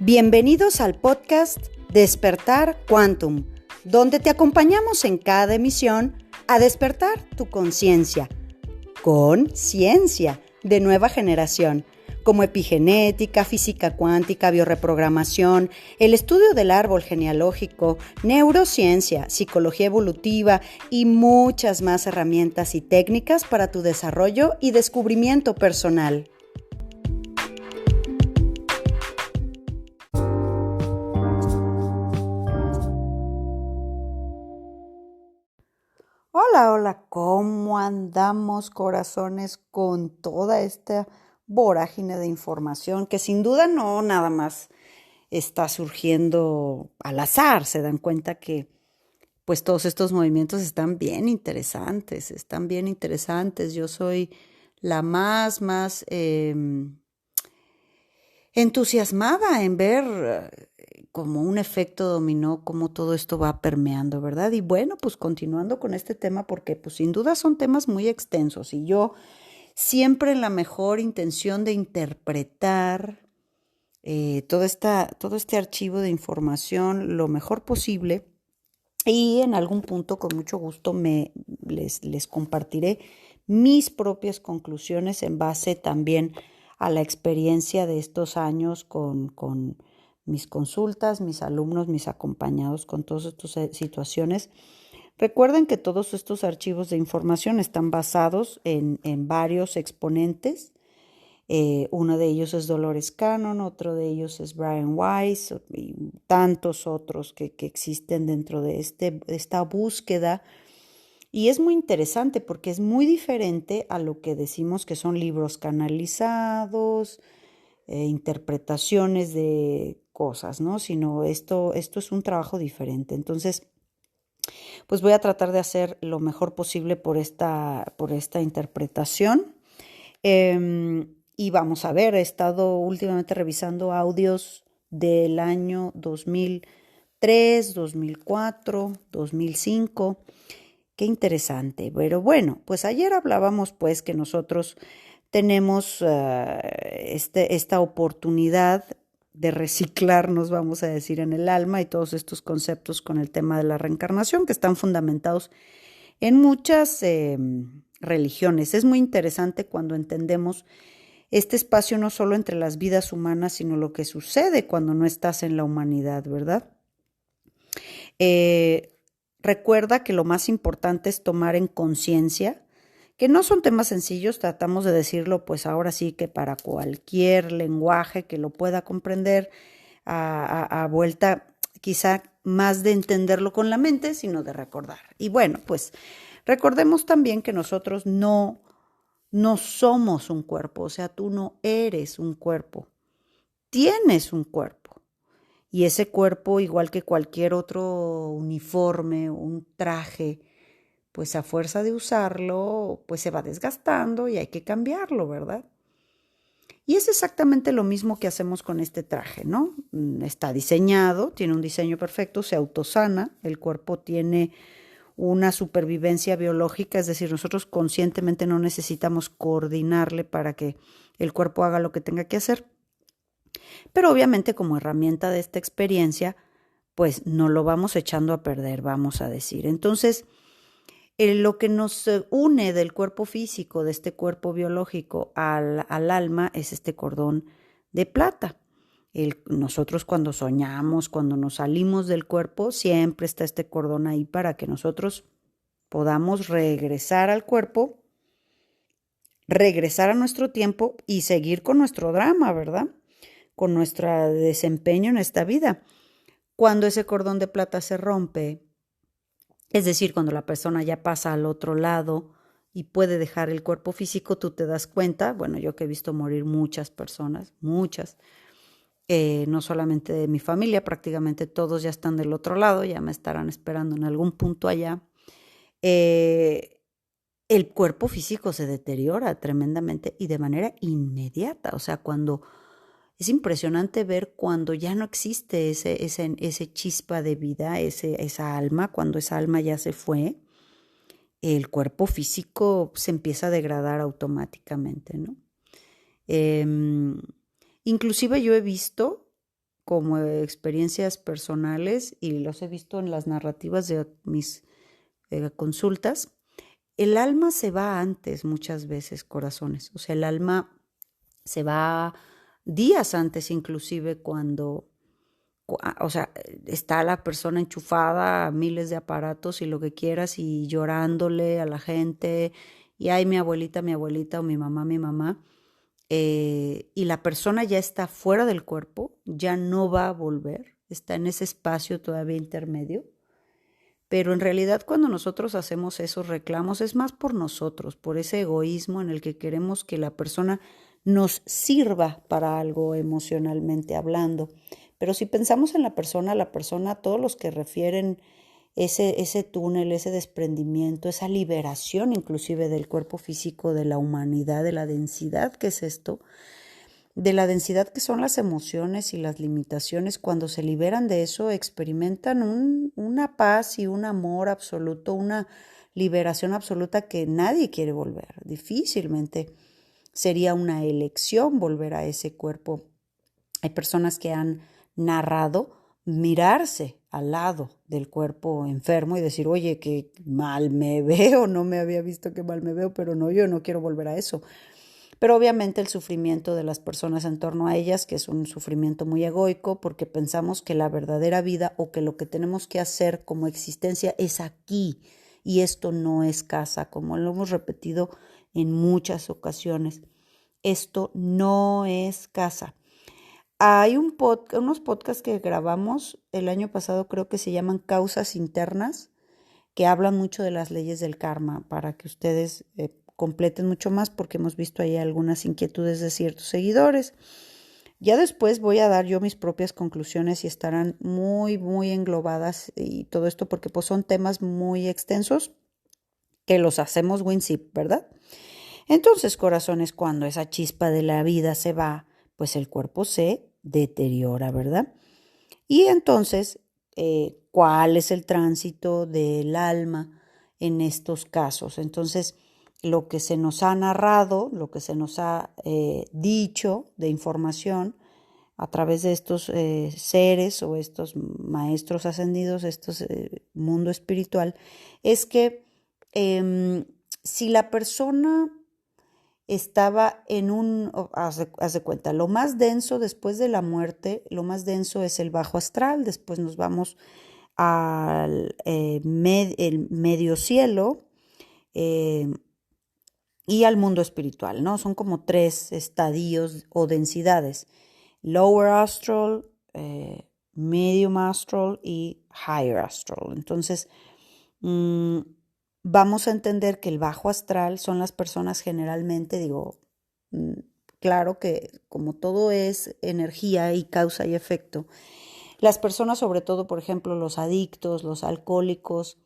Bienvenidos al podcast Despertar Quantum, donde te acompañamos en cada emisión a despertar tu conciencia con ciencia de nueva generación, como epigenética, física cuántica, biorreprogramación, el estudio del árbol genealógico, neurociencia, psicología evolutiva y muchas más herramientas y técnicas para tu desarrollo y descubrimiento personal. Hola, ¿cómo andamos, corazones, con toda esta vorágine de información que sin duda no nada más está surgiendo al azar? Se dan cuenta que pues todos estos movimientos están bien interesantes. Yo soy la más entusiasmada en ver como un efecto dominó, cómo todo esto va permeando, ¿verdad? Y bueno, pues continuando con este tema, porque pues sin duda son temas muy extensos y yo siempre en la mejor intención de interpretar todo este archivo de información lo mejor posible, y en algún punto con mucho gusto les compartiré mis propias conclusiones en base también a la experiencia de estos años con mis consultas, mis alumnos, mis acompañados con todas estas situaciones. Recuerden que todos estos archivos de información están basados en varios exponentes. Uno de ellos es Dolores Cannon, otro de ellos es Brian Weiss y tantos otros que existen dentro de esta búsqueda. Y es muy interesante porque es muy diferente a lo que decimos que son libros canalizados, interpretaciones de cosas, ¿no? Sino esto es un trabajo diferente. Entonces, pues voy a tratar de hacer lo mejor posible por esta interpretación. Y vamos a ver, he estado últimamente revisando audios del año 2003, 2004, 2005. Qué interesante. Pero bueno, pues ayer hablábamos pues que nosotros tenemos esta oportunidad de reciclarnos, vamos a decir, en el alma, y todos estos conceptos con el tema de la reencarnación que están fundamentados en muchas religiones. Es muy interesante cuando entendemos este espacio no solo entre las vidas humanas, sino lo que sucede cuando no estás en la humanidad, ¿verdad? Recuerda que lo más importante es tomar en conciencia que no son temas sencillos, tratamos de decirlo pues ahora sí que para cualquier lenguaje que lo pueda comprender a vuelta quizá más de entenderlo con la mente, sino de recordar. Y bueno, pues recordemos también que nosotros no somos un cuerpo, o sea, tú no eres un cuerpo, tienes un cuerpo. Y ese cuerpo, igual que cualquier otro uniforme, un traje, pues a fuerza de usarlo, pues se va desgastando y hay que cambiarlo, ¿verdad? Y es exactamente lo mismo que hacemos con este traje, ¿no? Está diseñado, tiene un diseño perfecto, se autosana, el cuerpo tiene una supervivencia biológica, es decir, nosotros conscientemente no necesitamos coordinarle para que el cuerpo haga lo que tenga que hacer. Pero obviamente como herramienta de esta experiencia, pues no lo vamos echando a perder, vamos a decir. Entonces, lo que nos une del cuerpo físico, de este cuerpo biológico al alma, es este cordón de plata. Nosotros cuando soñamos, cuando nos salimos del cuerpo, siempre está este cordón ahí para que nosotros podamos regresar al cuerpo, regresar a nuestro tiempo y seguir con nuestro drama, ¿verdad? Con nuestro desempeño en esta vida. Cuando ese cordón de plata se rompe, es decir, cuando la persona ya pasa al otro lado y puede dejar el cuerpo físico, tú te das cuenta, bueno, yo que he visto morir muchas personas, muchas, no solamente de mi familia, prácticamente todos ya están del otro lado, ya me estarán esperando en algún punto allá. El cuerpo físico se deteriora tremendamente y de manera inmediata, o sea, cuando es impresionante ver cuando ya no existe ese chispa de vida, esa alma, cuando esa alma ya se fue, el cuerpo físico se empieza a degradar automáticamente, ¿no? Inclusive yo he visto como experiencias personales y los he visto en las narrativas de mis consultas, el alma se va antes muchas veces, corazones. O sea, el alma se va días antes inclusive cuando, o sea, está la persona enchufada a miles de aparatos y lo que quieras y llorándole a la gente y ay, mi abuelita o mi mamá. Y la persona ya está fuera del cuerpo, ya no va a volver, está en ese espacio todavía intermedio. Pero en realidad cuando nosotros hacemos esos reclamos es más por nosotros, por ese egoísmo en el que queremos que la persona nos sirva para algo emocionalmente hablando. Pero si pensamos en la persona, todos los que refieren ese túnel, ese desprendimiento, esa liberación inclusive del cuerpo físico, de la humanidad, de la densidad que es esto, de la densidad que son las emociones y las limitaciones, cuando se liberan de eso, experimentan una paz y un amor absoluto, una liberación absoluta que nadie quiere volver. Difícilmente sería una elección volver a ese cuerpo. Hay personas que han narrado mirarse al lado del cuerpo enfermo y decir, oye, qué mal me veo, no me había visto qué mal me veo, pero no, yo no quiero volver a eso. Pero obviamente el sufrimiento de las personas en torno a ellas, que es un sufrimiento muy egoico, porque pensamos que la verdadera vida o que lo que tenemos que hacer como existencia es aquí y esto no es casa, como lo hemos repetido en muchas ocasiones. Esto no es casa. Hay unos podcasts que grabamos el año pasado, creo que se llaman Causas Internas, que hablan mucho de las leyes del karma, para que ustedes completen mucho más, porque hemos visto ahí algunas inquietudes de ciertos seguidores. Ya después voy a dar yo mis propias conclusiones y estarán muy, muy englobadas y todo esto, porque pues son temas muy extensos que los hacemos WinZip, ¿verdad? Entonces, corazones, cuando esa chispa de la vida se va, pues el cuerpo se deteriora, ¿verdad? Y entonces, ¿cuál es el tránsito del alma en estos casos? Entonces, lo que se nos ha narrado, lo que se nos ha dicho de información a través de estos seres o estos maestros ascendidos, estos mundo espiritual, es que si la persona estaba en haz de cuenta, lo más denso después de la muerte, lo más denso es el bajo astral, después nos vamos al el medio cielo y al mundo espiritual, ¿no? Son como 3 estadios o densidades, lower astral, medium astral y higher astral. Entonces, vamos a entender que el bajo astral son las personas generalmente, digo, claro que como todo es energía y causa y efecto, las personas, sobre todo, por ejemplo, los adictos, los alcohólicos,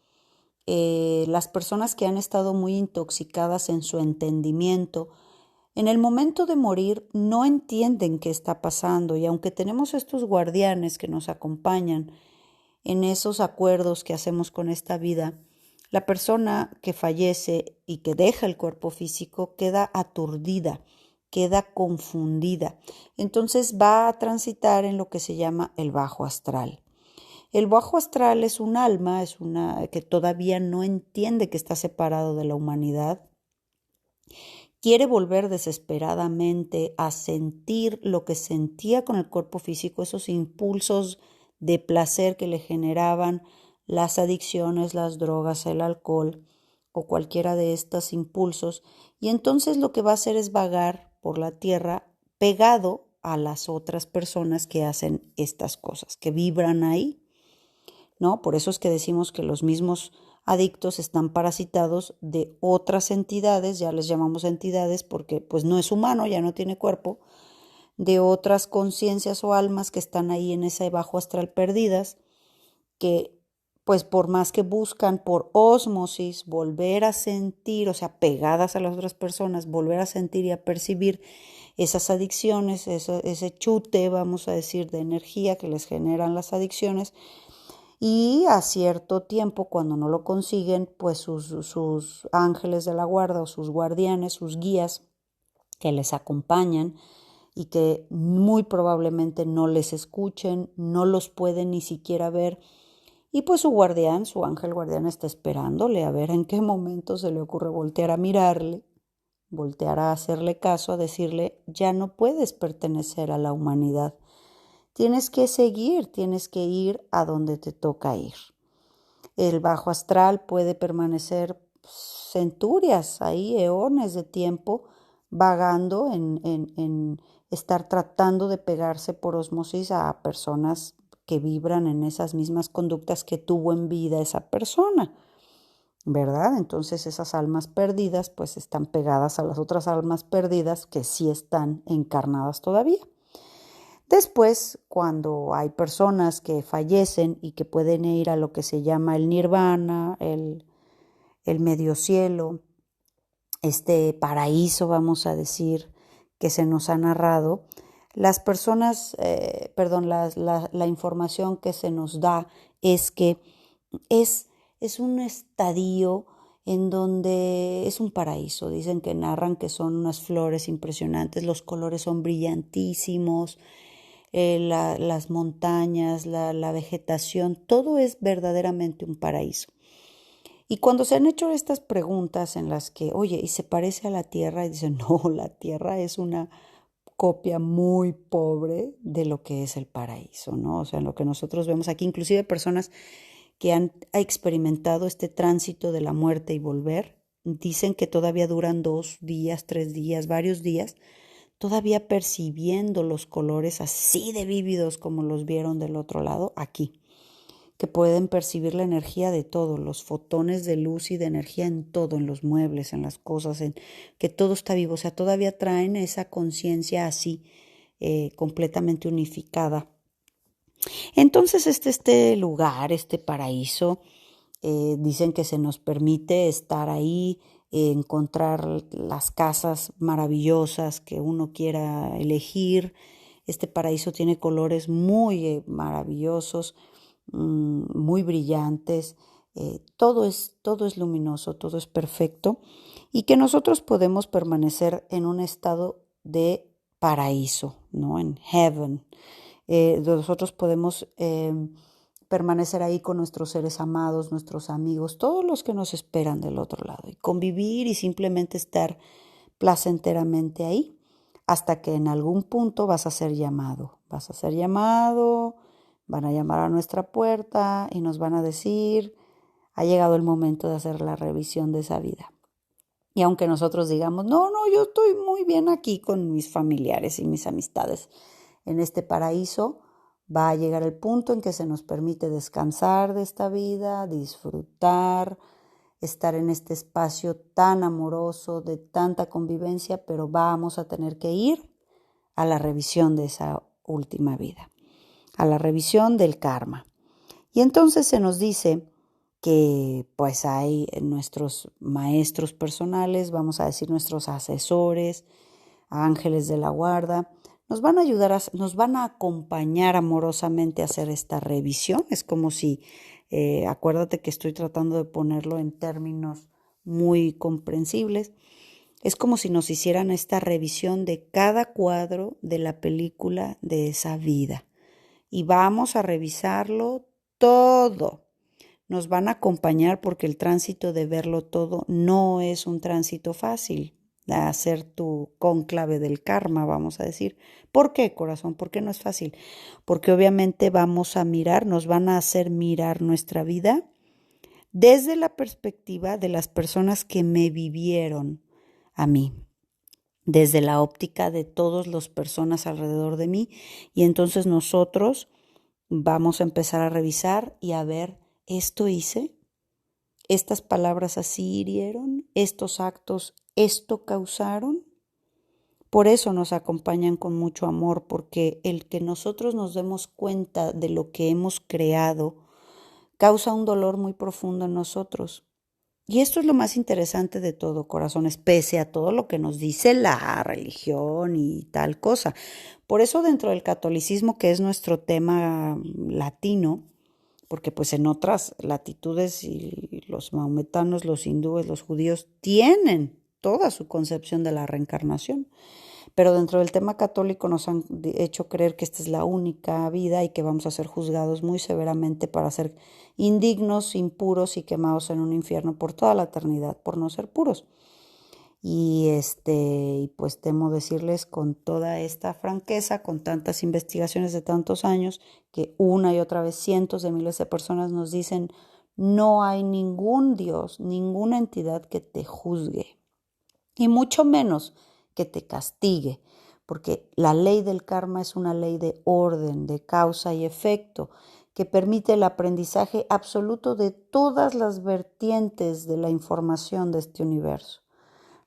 las personas que han estado muy intoxicadas en su entendimiento, en el momento de morir no entienden qué está pasando y aunque tenemos estos guardianes que nos acompañan en esos acuerdos que hacemos con esta vida, la persona que fallece y que deja el cuerpo físico queda aturdida, queda confundida. Entonces va a transitar en lo que se llama el bajo astral. El bajo astral es un alma, es una que todavía no entiende que está separado de la humanidad. Quiere volver desesperadamente a sentir lo que sentía con el cuerpo físico, esos impulsos de placer que le generaban las adicciones, las drogas, el alcohol o cualquiera de estos impulsos. Y entonces lo que va a hacer es vagar por la tierra pegado a las otras personas que hacen estas cosas, que vibran ahí, ¿no? Por eso es que decimos que los mismos adictos están parasitados de otras entidades, ya les llamamos entidades porque pues no es humano, ya no tiene cuerpo, de otras conciencias o almas que están ahí en ese bajo astral perdidas, que pues por más que buscan por ósmosis volver a sentir, o sea, pegadas a las otras personas, volver a sentir y a percibir esas adicciones, ese chute, vamos a decir, de energía que les generan las adicciones, y a cierto tiempo, cuando no lo consiguen, pues sus ángeles de la guarda o sus guardianes, sus guías que les acompañan y que muy probablemente no les escuchen, no los pueden ni siquiera ver. Y pues su guardián, su ángel guardián está esperándole a ver en qué momento se le ocurre voltear a mirarle, voltear a hacerle caso, a decirle, ya no puedes pertenecer a la humanidad. Tienes que seguir, tienes que ir a donde te toca ir. El bajo astral puede permanecer centurias, ahí eones de tiempo, vagando en estar tratando de pegarse por osmosis a personas que vibran en esas mismas conductas que tuvo en vida esa persona, ¿verdad? Entonces esas almas perdidas pues están pegadas a las otras almas perdidas que sí están encarnadas todavía. Después, cuando hay personas que fallecen y que pueden ir a lo que se llama el nirvana, el medio cielo, este paraíso, vamos a decir, que se nos ha narrado, las personas, la información que se nos da es que es un estadio en donde es un paraíso. Dicen que narran que son unas flores impresionantes, los colores son brillantísimos, las montañas, la vegetación, todo es verdaderamente un paraíso. Y cuando se han hecho estas preguntas en las que, oye, ¿y se parece a la Tierra? Y dicen, no, la Tierra es una copia muy pobre de lo que es el paraíso, ¿no? O sea, lo que nosotros vemos aquí, inclusive personas que han experimentado este tránsito de la muerte y volver, dicen que todavía duran 2 días, 3 días, varios días, todavía percibiendo los colores así de vívidos como los vieron del otro lado aquí, que pueden percibir la energía de todo, los fotones de luz y de energía en todo, en los muebles, en las cosas, en que todo está vivo, o sea, todavía traen esa conciencia así, completamente unificada. Entonces este lugar, este paraíso, dicen que se nos permite estar ahí, encontrar las casas maravillosas que uno quiera elegir. Este paraíso tiene colores muy maravillosos, muy brillantes. Todo es luminoso, todo es perfecto y que nosotros podemos permanecer en un estado de paraíso, ¿no? En heaven. Nosotros podemos permanecer ahí con nuestros seres amados, nuestros amigos, todos los que nos esperan del otro lado y convivir y simplemente estar placenteramente ahí hasta que en algún punto vas a ser llamado. Vas a ser llamado, van a llamar a nuestra puerta y nos van a decir, ha llegado el momento de hacer la revisión de esa vida. Y aunque nosotros digamos, no, yo estoy muy bien aquí con mis familiares y mis amistades en este paraíso, va a llegar el punto en que se nos permite descansar de esta vida, disfrutar, estar en este espacio tan amoroso, de tanta convivencia, pero vamos a tener que ir a la revisión de esa última vida, a la revisión del karma. Y entonces se nos dice que pues hay nuestros maestros personales, vamos a decir nuestros asesores, ángeles de la guarda, nos van a ayudar, nos van a acompañar amorosamente a hacer esta revisión. Es como si, acuérdate que estoy tratando de ponerlo en términos muy comprensibles, es como si nos hicieran esta revisión de cada cuadro de la película de esa vida. Y vamos a revisarlo todo. Nos van a acompañar porque el tránsito de verlo todo no es un tránsito fácil. A hacer tu cónclave del karma, vamos a decir. ¿Por qué, corazón? ¿Por qué no es fácil? Porque obviamente vamos a mirar, nos van a hacer mirar nuestra vida desde la perspectiva de las personas que me vivieron a mí, desde la óptica de todas las personas alrededor de mí. Y entonces nosotros vamos a empezar a revisar y a ver, ¿esto hice? ¿Estas palabras así hirieron? ¿Estos actos esto causaron? Por eso nos acompañan con mucho amor, porque el que nosotros nos demos cuenta de lo que hemos creado causa un dolor muy profundo en nosotros. Y esto es lo más interesante de todo, corazones, pese a todo lo que nos dice la religión y tal cosa. Por eso dentro del catolicismo, que es nuestro tema latino, porque pues en otras latitudes y los maometanos, los hindúes, los judíos tienen toda su concepción de la reencarnación. Pero dentro del tema católico nos han hecho creer que esta es la única vida y que vamos a ser juzgados muy severamente para ser indignos, impuros y quemados en un infierno por toda la eternidad por no ser puros. Y pues temo decirles con toda esta franqueza, con tantas investigaciones de tantos años, que una y otra vez cientos de miles de personas nos dicen, no hay ningún Dios, ninguna entidad que te juzgue, y mucho menos que te castigue, porque la ley del karma es una ley de orden, de causa y efecto, que permite el aprendizaje absoluto de todas las vertientes de la información de este universo.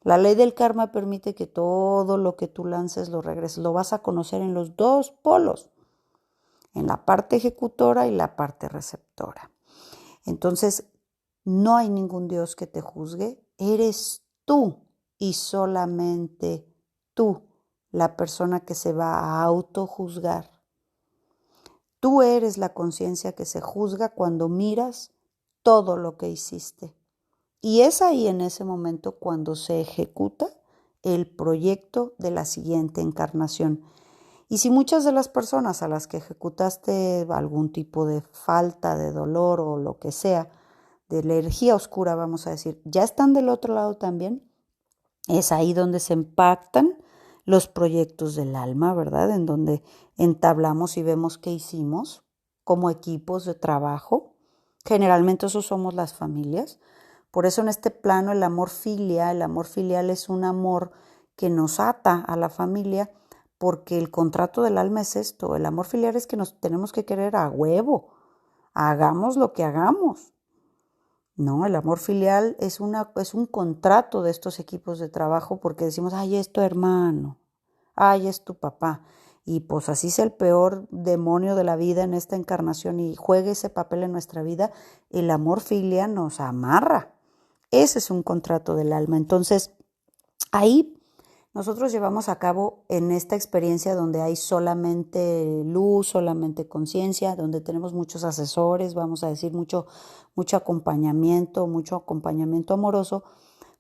La ley del karma permite que todo lo que tú lances lo regreses. Lo vas a conocer en los dos polos, en la parte ejecutora y la parte receptora. Entonces, no hay ningún Dios que te juzgue. Eres tú y solamente tú la persona que se va a autojuzgar. Tú eres la conciencia que se juzga cuando miras todo lo que hiciste. Y es ahí en ese momento cuando se ejecuta el proyecto de la siguiente encarnación. Y si muchas de las personas a las que ejecutaste algún tipo de falta, de dolor o lo que sea, de la energía oscura, vamos a decir, ya están del otro lado también, es ahí donde se impactan los proyectos del alma, ¿verdad? En donde entablamos y vemos qué hicimos como equipos de trabajo. Generalmente eso somos las familias. Por eso en este plano el amor filial es un amor que nos ata a la familia, porque el contrato del alma es esto, el amor filial es que nos tenemos que querer a huevo, hagamos lo que hagamos. No, el amor filial es un contrato de estos equipos de trabajo porque decimos, ay, es tu hermano, ay, es tu papá. Y pues así es el peor demonio de la vida en esta encarnación y juegue ese papel en nuestra vida, el amor filial nos amarra. Ese es un contrato del alma. Entonces, ahí nosotros llevamos a cabo en esta experiencia donde hay solamente luz, solamente conciencia, donde tenemos muchos asesores, vamos a decir, mucho acompañamiento amoroso,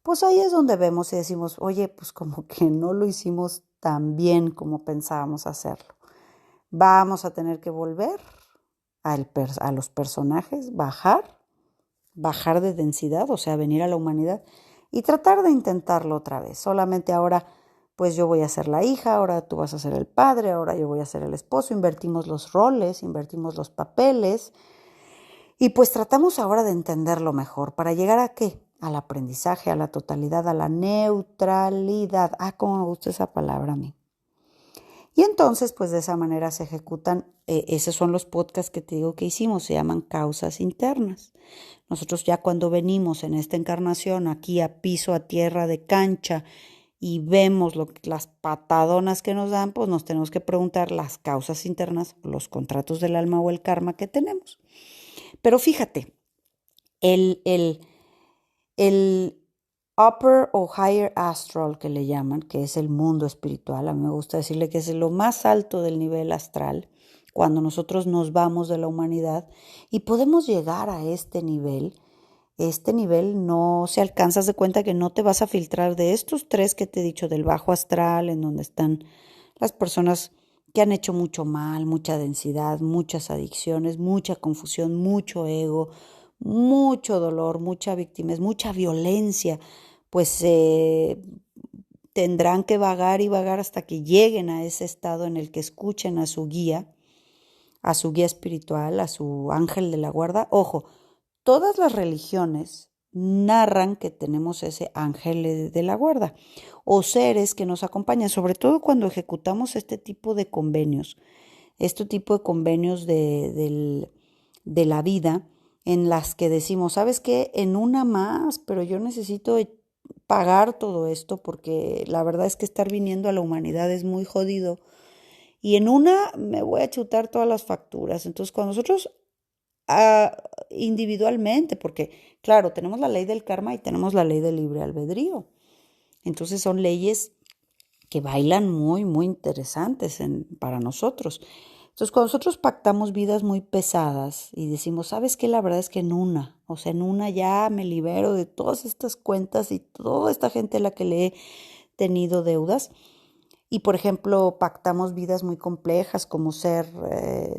pues ahí es donde vemos y decimos, oye, pues como que no lo hicimos tan bien como pensábamos hacerlo. Vamos a tener que volver a los personajes, bajar de densidad, o sea, venir a la humanidad y tratar de intentarlo otra vez. Solamente ahora, pues yo voy a ser la hija, ahora tú vas a ser el padre, ahora yo voy a ser el esposo, invertimos los roles, invertimos los papeles y pues tratamos ahora de entenderlo mejor. ¿Para llegar a qué? Al aprendizaje, a la totalidad, a la neutralidad. Cómo me gusta esa palabra a mí. Y entonces, pues de esa manera se ejecutan, esos son los podcasts que te digo que hicimos, se llaman causas internas. Nosotros ya cuando venimos en esta encarnación, aquí a piso, a tierra, de cancha, y vemos las patadonas que nos dan, pues nos tenemos que preguntar las causas internas, los contratos del alma o el karma que tenemos. Pero fíjate, el upper o higher astral que le llaman, que es el mundo espiritual, a mí me gusta decirle que es lo más alto del nivel astral, cuando nosotros nos vamos de la humanidad y podemos llegar a este nivel no se alcanzas de cuenta que no te vas a filtrar de estos tres que te he dicho, del bajo astral, en donde están las personas que han hecho mucho mal, mucha densidad, muchas adicciones, mucha confusión, mucho ego, mucho dolor, mucha victimez, mucha violencia, pues tendrán que vagar y vagar hasta que lleguen a ese estado en el que escuchen a su guía espiritual, a su ángel de la guarda. Ojo, todas las religiones narran que tenemos ese ángel de la guarda o seres que nos acompañan, sobre todo cuando ejecutamos este tipo de convenios, de la vida, en las que decimos, ¿sabes qué? En una más, pero yo necesito pagar todo esto porque la verdad es que estar viniendo a la humanidad es muy jodido y en una me voy a chutar todas las facturas. Entonces, cuando nosotros individualmente, porque claro, tenemos la ley del karma y tenemos la ley del libre albedrío. Entonces son leyes que bailan muy, muy interesantes para nosotros. Entonces cuando nosotros pactamos vidas muy pesadas y decimos, ¿sabes qué? La verdad es que en una ya me libero de todas estas cuentas y toda esta gente a la que le he tenido deudas, Y, por ejemplo, pactamos vidas muy complejas como ser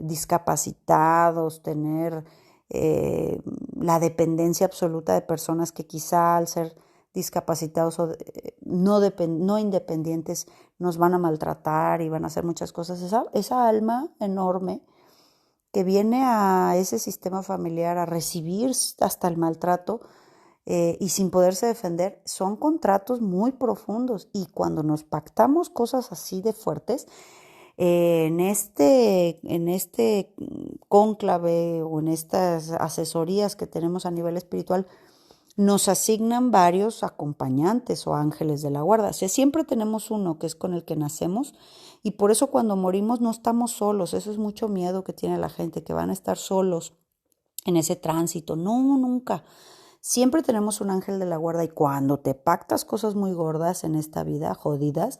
discapacitados, tener la dependencia absoluta de personas que quizá al ser discapacitados o no independientes nos van a maltratar y van a hacer muchas cosas. Esa alma enorme que viene a ese sistema familiar a recibir hasta el maltrato y sin poderse defender, son contratos muy profundos. Y cuando nos pactamos cosas así de fuertes, en este cónclave o en estas asesorías que tenemos a nivel espiritual, nos asignan varios acompañantes o ángeles de la guarda. O sea, siempre tenemos uno que es con el que nacemos y por eso cuando morimos no estamos solos. Eso es mucho miedo que tiene la gente, que van a estar solos en ese tránsito. No, nunca. Siempre tenemos un ángel de la guarda y cuando te pactas cosas muy gordas en esta vida, jodidas,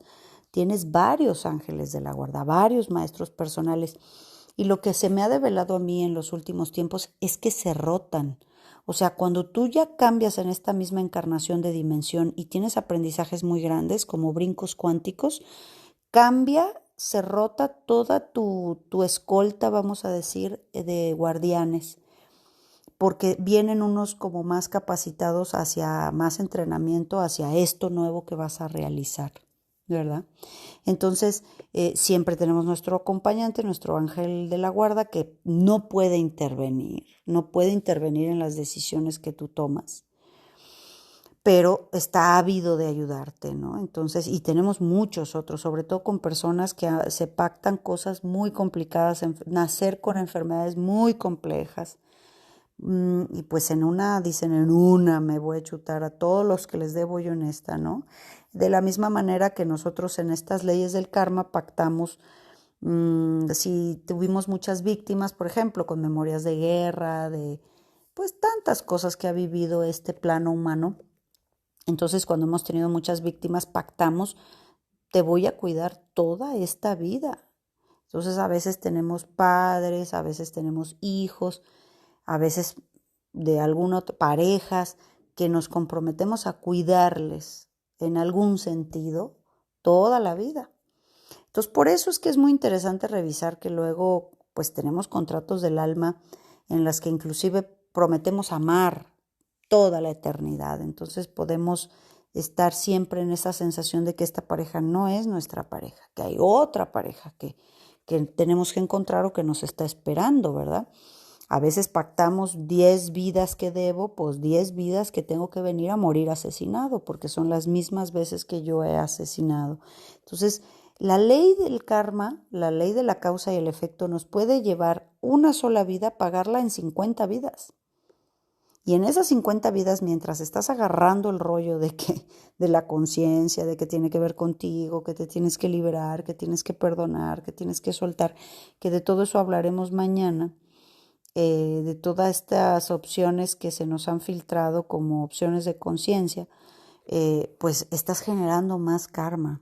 tienes varios ángeles de la guarda, varios maestros personales. Y lo que se me ha develado a mí en los últimos tiempos es que se rotan. O sea, cuando tú ya cambias en esta misma encarnación de dimensión y tienes aprendizajes muy grandes como brincos cuánticos, cambia, se rota toda tu escolta, vamos a decir, de guardianes, porque vienen unos como más capacitados hacia más entrenamiento, hacia esto nuevo que vas a realizar, ¿verdad? Entonces, siempre tenemos nuestro acompañante, nuestro ángel de la guarda, que no puede intervenir en las decisiones que tú tomas, pero está ávido de ayudarte, ¿no? Entonces, y tenemos muchos otros, sobre todo con personas que se pactan cosas muy complicadas, nacer con enfermedades muy complejas. Y pues dicen, en una me voy a chutar a todos los que les debo yo en esta, ¿no? De la misma manera que nosotros en estas leyes del karma pactamos, si tuvimos muchas víctimas, por ejemplo, con memorias de guerra, de pues tantas cosas que ha vivido este plano humano. Entonces, cuando hemos tenido muchas víctimas, pactamos, te voy a cuidar toda esta vida. Entonces, a veces tenemos padres, a veces tenemos hijos, a veces de algunas parejas que nos comprometemos a cuidarles en algún sentido toda la vida. Entonces, por eso es que es muy interesante revisar que luego pues tenemos contratos del alma en las que inclusive prometemos amar toda la eternidad. Entonces podemos estar siempre en esa sensación de que esta pareja no es nuestra pareja, que hay otra pareja que tenemos que encontrar o que nos está esperando, ¿verdad? A veces pactamos 10 vidas que debo, pues 10 vidas que tengo que venir a morir asesinado, porque son las mismas veces que yo he asesinado. Entonces, la ley del karma, la ley de la causa y el efecto, nos puede llevar una sola vida, pagarla en 50 vidas. Y en esas 50 vidas, mientras estás agarrando el rollo de la conciencia, de que tiene que ver contigo, que te tienes que liberar, que tienes que perdonar, que tienes que soltar, que de todo eso hablaremos mañana, de todas estas opciones que se nos han filtrado como opciones de conciencia, pues estás generando más karma.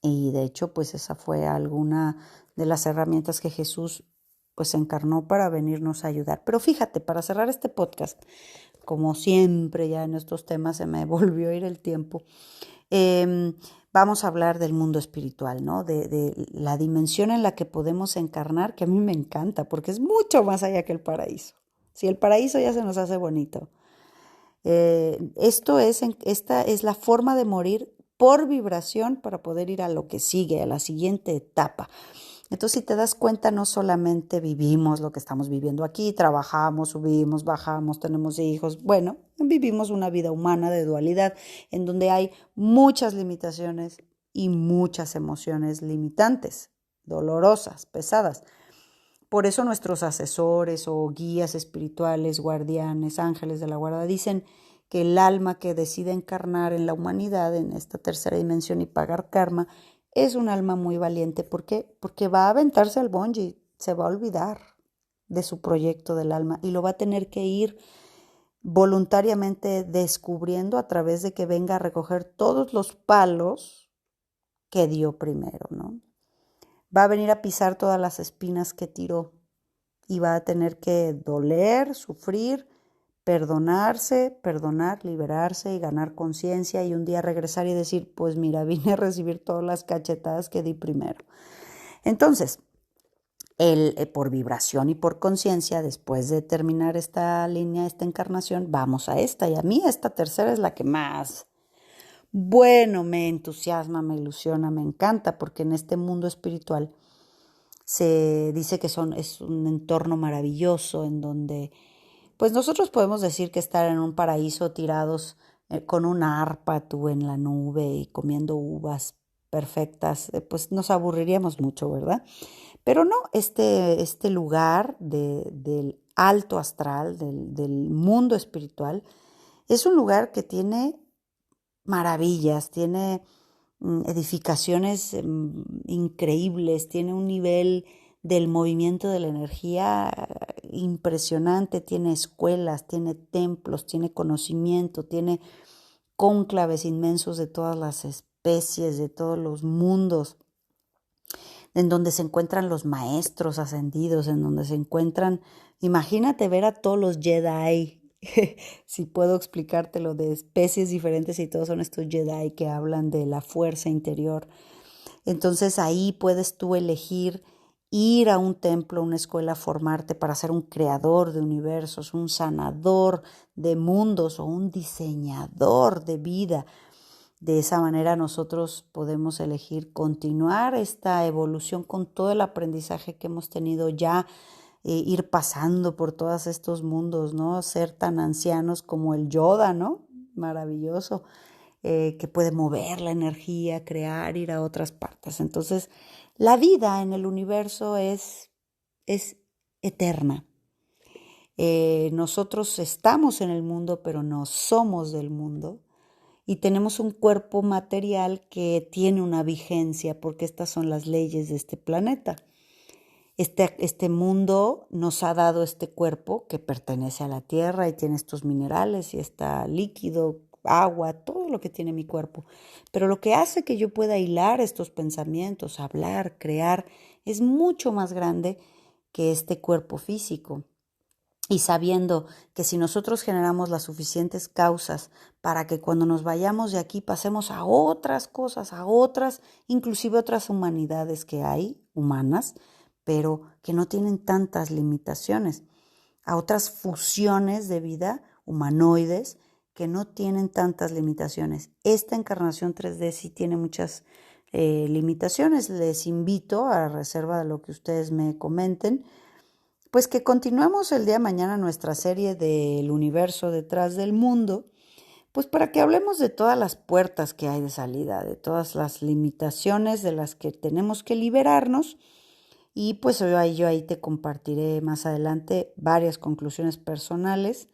Y de hecho, pues esa fue alguna de las herramientas que Jesús pues encarnó para venirnos a ayudar. Pero fíjate, para cerrar este podcast, como siempre ya en estos temas se me volvió a ir el tiempo, vamos a hablar del mundo espiritual, ¿no? De la dimensión en la que podemos encarnar, que a mí me encanta, porque es mucho más allá que el paraíso. Si el paraíso ya se nos hace bonito. Esta es la forma de morir por vibración para poder ir a lo que sigue, a la siguiente etapa. Entonces, si te das cuenta, no solamente vivimos lo que estamos viviendo aquí, trabajamos, subimos, bajamos, tenemos hijos. Bueno, vivimos una vida humana de dualidad en donde hay muchas limitaciones y muchas emociones limitantes, dolorosas, pesadas. Por eso nuestros asesores o guías espirituales, guardianes, ángeles de la guarda, dicen que el alma que decide encarnar en la humanidad, en esta tercera dimensión y pagar karma, es un alma muy valiente. ¿Por qué? Porque va a aventarse al bungee, se va a olvidar de su proyecto del alma y lo va a tener que ir voluntariamente descubriendo a través de que venga a recoger todos los palos que dio primero, ¿no? Va a venir a pisar todas las espinas que tiró y va a tener que doler, sufrir, perdonarse, perdonar, liberarse y ganar conciencia y un día regresar y decir, pues mira, vine a recibir todas las cachetadas que di primero. Entonces, por vibración y por conciencia, después de terminar esta línea, esta encarnación, vamos a esta. Y a mí esta tercera es la que más, bueno, me entusiasma, me ilusiona, me encanta, porque en este mundo espiritual se dice que es un entorno maravilloso en donde pues nosotros podemos decir que estar en un paraíso tirados con una arpa tú en la nube y comiendo uvas perfectas, pues nos aburriríamos mucho, ¿verdad? Pero no, este lugar del alto astral, del mundo espiritual, es un lugar que tiene maravillas, tiene edificaciones increíbles, tiene un nivel del movimiento de la energía impresionante, tiene escuelas, tiene templos, tiene conocimiento, tiene cónclaves inmensos de todas las especies, de todos los mundos, en donde se encuentran los maestros ascendidos, en donde se encuentran, imagínate ver a todos los Jedi, si puedo explicártelo, de especies diferentes y todos son estos Jedi que hablan de la fuerza interior. Entonces ahí puedes tú elegir ir a un templo, una escuela, formarte para ser un creador de universos, un sanador de mundos o un diseñador de vida. De esa manera nosotros podemos elegir continuar esta evolución con todo el aprendizaje que hemos tenido ya, ir pasando por todos estos mundos, ¿no? Ser tan ancianos como el Yoda, ¿no? Maravilloso, que puede mover la energía, crear, ir a otras partes. Entonces, la vida en el universo es eterna. Nosotros estamos en el mundo, pero no somos del mundo. Y tenemos un cuerpo material que tiene una vigencia, porque estas son las leyes de este planeta. Este mundo nos ha dado este cuerpo que pertenece a la tierra y tiene estos minerales y está líquido, agua, todo lo que tiene mi cuerpo. Pero lo que hace que yo pueda hilar estos pensamientos, hablar, crear, es mucho más grande que este cuerpo físico. Y sabiendo que si nosotros generamos las suficientes causas para que cuando nos vayamos de aquí pasemos a otras cosas, a otras, inclusive otras humanidades que hay, humanas, pero que no tienen tantas limitaciones, a otras fusiones de vida humanoides que no tienen tantas limitaciones. Esta encarnación 3D sí tiene muchas limitaciones. Les invito, a reserva de lo que ustedes me comenten, pues que continuemos el día de mañana nuestra serie del universo detrás del mundo, pues para que hablemos de todas las puertas que hay de salida, de todas las limitaciones de las que tenemos que liberarnos. Y pues yo ahí te compartiré más adelante varias conclusiones personales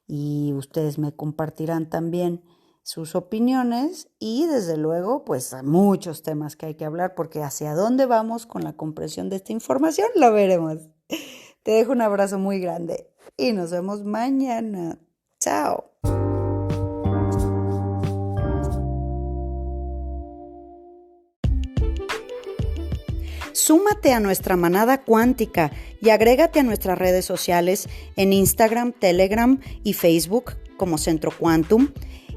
y ustedes me compartirán también sus opiniones y desde luego pues muchos temas que hay que hablar, porque hacia dónde vamos con la comprensión de esta información lo veremos. Te dejo un abrazo muy grande y nos vemos mañana. Chao. Súmate a nuestra manada cuántica y agrégate a nuestras redes sociales en Instagram, Telegram y Facebook como Centro Quantum.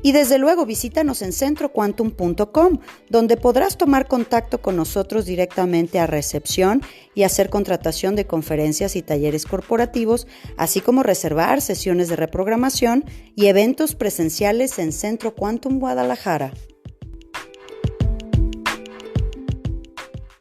Y desde luego visítanos en centroquantum.com, donde podrás tomar contacto con nosotros directamente a recepción y hacer contratación de conferencias y talleres corporativos, así como reservar sesiones de reprogramación y eventos presenciales en Centro Quantum Guadalajara.